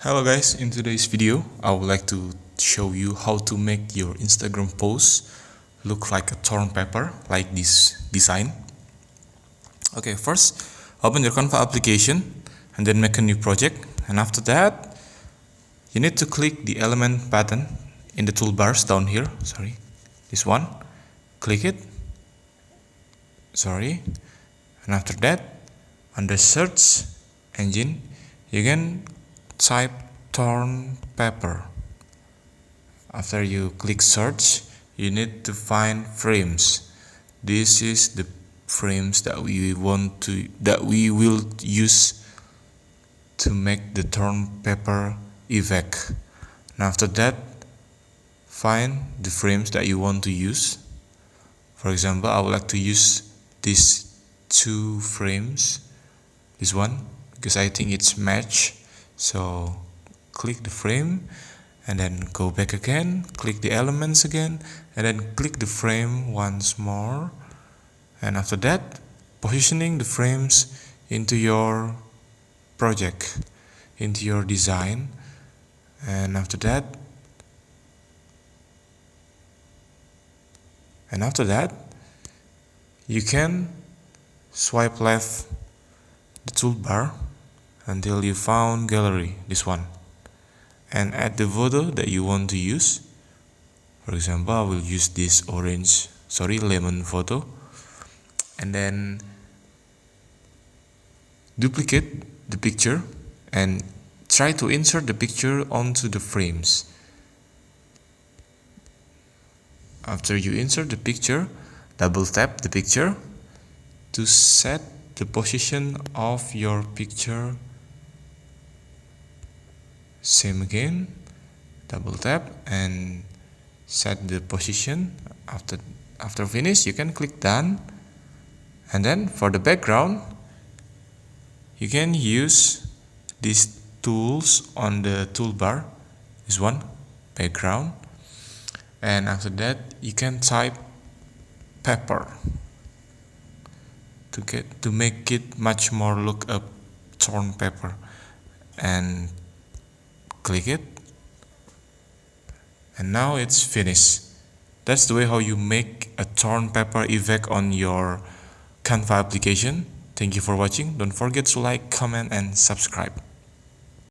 Hello guys, in today's video I would like to show you how to make your Instagram post look like a torn paper, like this design. Okay, first open your Canva application and then make a new project, and after that you need to click the element button in the toolbars down here. This one, click it, and after that under search engine you can type torn paper. After you click search, you need to find frames. This is the frames that we will use to make the torn paper effect. And after that, find the frames that you want to use. For example, I would like to use these two frames, this one, because I think it's match. So click the frame and then go back again, click the elements again, and then click the frame once more. And after that, positioning the frames into your project, into your design. And after that you can swipe left the toolbar until you found gallery, this one, and add the photo that you want to use. For example, I will use this lemon photo, and then duplicate the picture and try to insert the picture onto the frames. After you insert the picture, double tap the picture to set the position of your picture. Same again, double tap and set the position. After finish, you can click done. And then for the background, you can use these tools on the toolbar, this one, background, and after that you can type paper to make it much more look a torn paper, and click it, and now it's finished. That's the way how you make a torn paper effect on your Canva application. Thank you for watching. Don't forget to like, comment, and subscribe.